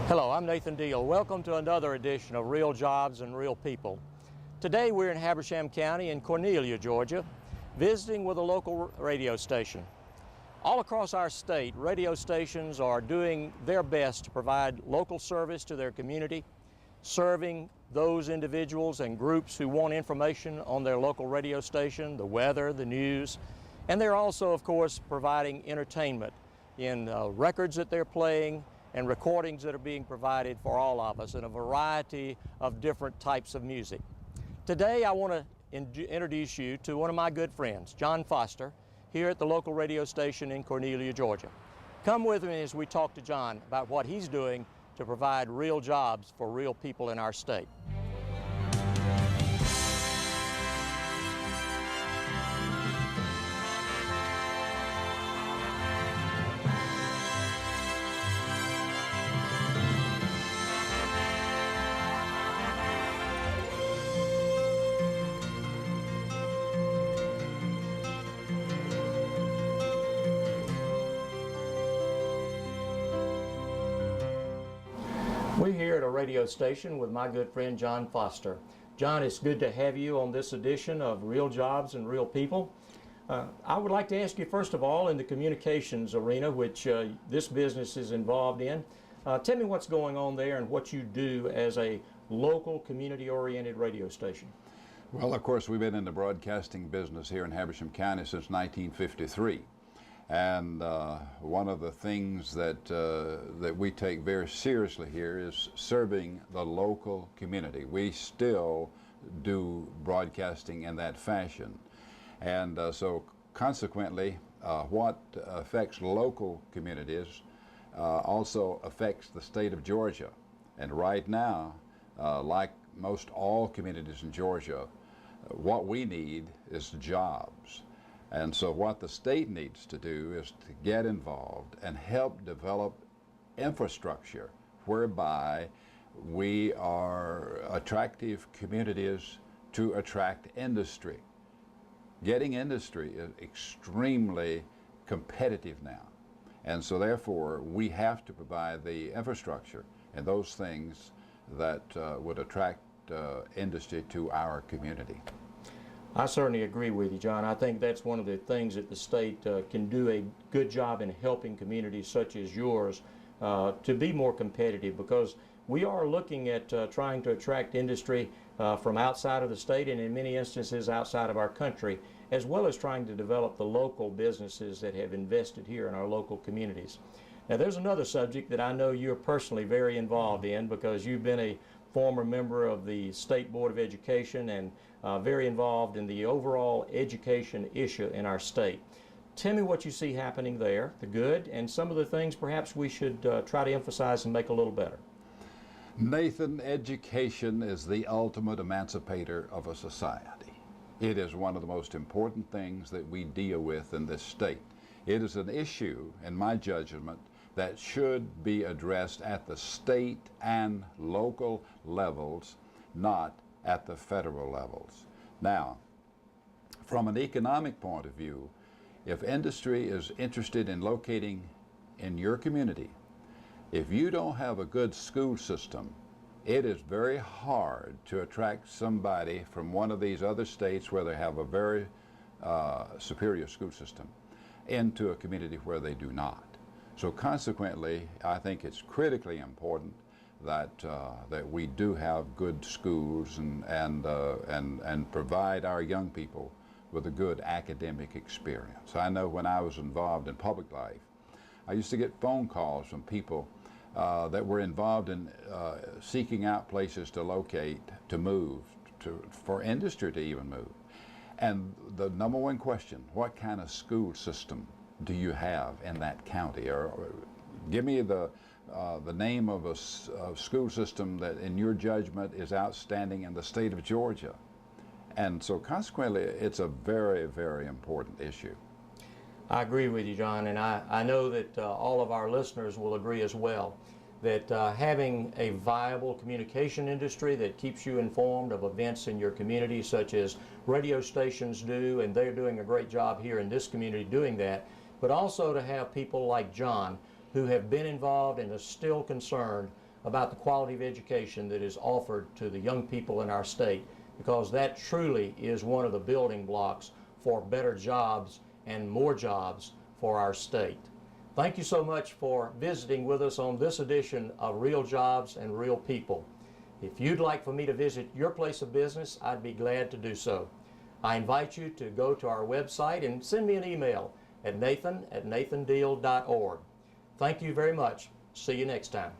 Hello, I'm Nathan Deal. Welcome to another edition of Real Jobs and Real People. Today we're in Habersham County in Cornelia, Georgia, visiting with a local radio station. All across our state, radio stations are doing their best to provide local service to their community, serving those individuals and groups who want information on their local radio station, the weather, the news, and they're also, of course, providing entertainment in records that they're playing and recordings that are being provided for all of us in a variety of different types of music. Today I want to introduce you to one of my good friends, John Foster, here at the local radio station in Cornelia, Georgia. Come with me as we talk to John about what he's doing to provide real jobs for real people in our state. We're here at a radio station with my good friend John Foster. John, it's good to have you on this edition of Real Jobs and Real People. I would like to ask you, first of all, in the communications arena, which this business is involved in, tell me what's going on there and what you do as a local community-oriented radio station. Well, of course, we've been in the broadcasting business here in Habersham County since 1953. And one of the things that we take very seriously here is serving the local community. We still do broadcasting in that fashion. And so consequently, what affects local communities also affects the state of Georgia. And right now, like most all communities in Georgia, what we need is jobs. And so what the state needs to do is to get involved and help develop infrastructure whereby we are attractive communities to attract industry. Getting industry is extremely competitive now. And so therefore we have to provide the infrastructure and those things that would attract industry to our community. I certainly agree with you, John. I think that's one of the things that the state can do a good job in helping communities such as yours to be more competitive, because we are looking at trying to attract industry from outside of the state and in many instances outside of our country, as well as trying to develop the local businesses that have invested here in our local communities. Now, there's another subject that I know you're personally very involved in, because you've been a former member of the State Board of Education and very involved in the overall education issue in our state. Tell me what you see happening there, the good, and some of the things perhaps we should try to emphasize and make a little better. Nathan, education is the ultimate emancipator of a society. It is one of the most important things that we deal with in this state. It is an issue, in my judgment, that should be addressed at the state and local levels, not at the federal levels. Now, from an economic point of view, if industry is interested in locating in your community, if you don't have a good school system, it is very hard to attract somebody from one of these other states where they have a very superior school system into a community where they do not. So consequently, I think it's critically important that that we do have good schools and provide our young people with a good academic experience. I know when I was involved in public life, I used to get phone calls from people that were involved in seeking out places to locate, to move, for industry to even move. And the number one question, what kind of school system do you have in that county? Or give me the name of a school system that in your judgment is outstanding in the state of Georgia. And so consequently, it's a very, very important issue. I agree with you, John, and I know that all of our listeners will agree as well, that having a viable communication industry that keeps you informed of events in your community, such as radio stations do, and they're doing a great job here in this community doing that, but also to have people like John who have been involved and are still concerned about the quality of education that is offered to the young people in our state, because that truly is one of the building blocks for better jobs and more jobs for our state. Thank you so much for visiting with us on this edition of Real Jobs and Real People. If you'd like for me to visit your place of business, I'd be glad to do so. I invite you to go to our website and send me an email at nathan@nathandeal.org. Thank you very much. See you next time.